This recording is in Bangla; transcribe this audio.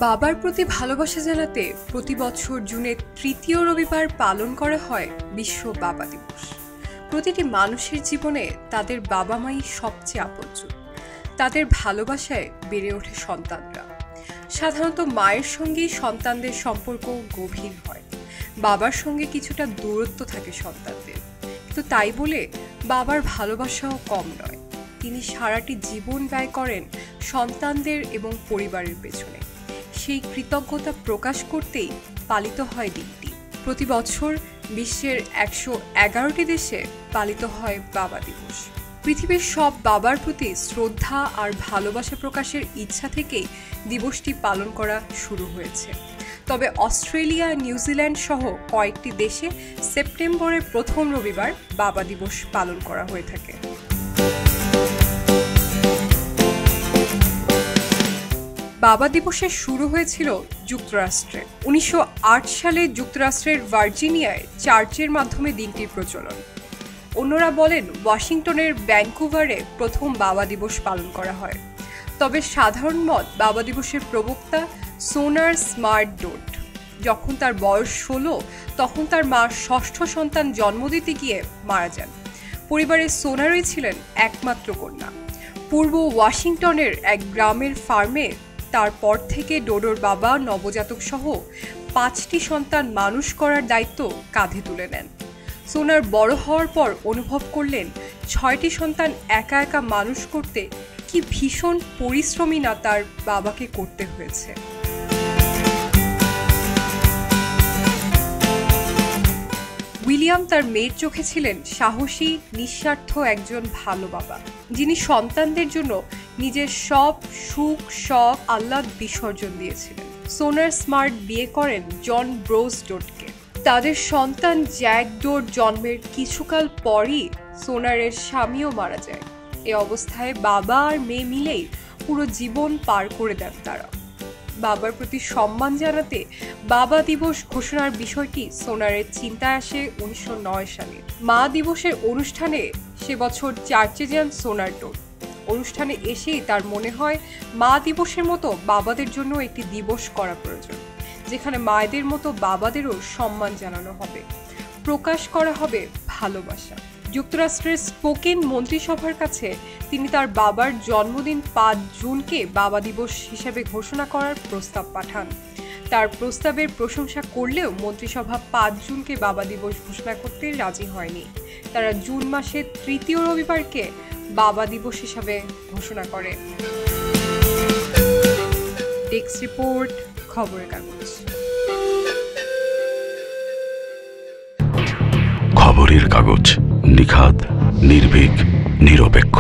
বাবার প্রতি ভালোবাসা জানাতে প্রতি বছর জুনের তৃতীয় রবিবার পালন করা হয় বিশ্ব বাবা দিবস। প্রতিটি মানুষের জীবনে তাদের বাবা মাই সবচেয়ে আপনজন। তাদের ভালোবাসায় বেড়ে ওঠে সন্তানরা। সাধারণত মায়ের সঙ্গেই সন্তানদের সম্পর্ক গভীর হয়, বাবার সঙ্গে কিছুটা দূরত্ব থাকে সন্তানদের। কিন্তু তাই বলে বাবার ভালোবাসাও কম নয়। তিনি সারাটি জীবন ব্যয় করেন সন্তানদের এবং পরিবারের পেছনে। সেই কৃতজ্ঞতা প্রকাশ করতেই পালিত হয় দিনটি। প্রতি বছর বিশ্বের 111টি দেশে পালিত হয় বাবা দিবস। পৃথিবীর সব বাবার প্রতি শ্রদ্ধা আর ভালোবাসা প্রকাশের ইচ্ছা থেকেই দিবসটি পালন করা শুরু হয়েছে। তবে অস্ট্রেলিয়া, নিউজিল্যান্ড সহ কয়েকটি দেশে সেপ্টেম্বরের প্রথম রবিবার বাবা দিবস পালন করা হয়ে থাকে। বাবা দিবসের শুরু হয়েছিল যুক্তরাষ্ট্রে। 1908 সালে যুক্তরাষ্ট্রের ভার্জিনিয়ায় চার্চের মাধ্যমে দিনটির প্রচলন। অন্যরা বলেন ওয়াশিংটনের ভ্যানকুভারে প্রথম বাবা দিবস পালন করা হয়। তবে সাধারণ মত বাবা দিবসের প্রবক্তা সোনার স্মার্ট ডোট। যখন তার বয়স 16, তখন তার মা ষষ্ঠ সন্তান জন্ম দিতে গিয়ে মারা যান। পরিবারের সোনারই ছিলেন একমাত্র কন্যা। পূর্ব ওয়াশিংটনের এক গ্রামের ফার্মে তারপর থেকে ডোডোর বাবা নবজাতক সহ 5টি সন্তান মানুষ করার দায়িত্ব কাঁধে তুলে নেন। সোনার বড় হওয়ার পর অনুভব করলেন 6টি সন্তান একা একা মানুষ করতে কি ভীষণ পরিশ্রমী না তার বাবাকে করতে হয়েছে। উইলিয়াম তার মেয়ের চোখে ছিলেন সাহসী, নিঃস্বার্থ একজন ভালো বাবা, যিনি সন্তানদের জন্য নিজের সব সুখ, শখ, আহ্লাদ বিসর্জন দিয়েছিলেন। সোনার স্মার্ট বিয়ে করেন জন ব্রোস ডোটকে। তাদের সন্তান জ্যাক ডোট জন্মের কিছুকাল পরই সোনারের স্বামীও মারা যায়। এ অবস্থায় বাবা আর মেয়ে মিলেই পুরো জীবন পার করে দেন তারা। বাবার প্রতি সম্মান জানাতে বাবা দিবস ঘোষণার বিষয়টি সোনারের চিন্তায় আসে 1909 সালে। মা দিবসের অনুষ্ঠানে সে বছর চার্চে যান সোনার ডোট। অনুষ্ঠানে এসেই তার মনে হয় মা দিবসের মতো বাবাদের জন্য একটি দিবস করা প্রয়োজন, যেখানে মায়েদের মতো বাবাদেরও সম্মান জানানো হবে, প্রকাশ করা হবে ভালোবাসা। যুক্তরাষ্ট্রের স্পোকেন মন্ত্রিসভার কাছে তিনি তার বাবার জন্মদিন 5 জুনকে বাবা দিবস হিসেবে ঘোষণা করার প্রস্তাব পাঠান। তার প্রস্তাবের প্রশংসা করলেও মন্ত্রিসভা 5 জুনকে বাবা দিবস ঘোষণা করতে রাজি হয়নি। তারা জুন মাসের তৃতীয় রবিবারকে বাবা দিবস হিসাবে ঘোষণা করে। ডেস্ক রিপোর্ট, খবরের কাগজ। খবরের কাগজ, নিখাত, নির্ভীক, নিরপেক্ষ।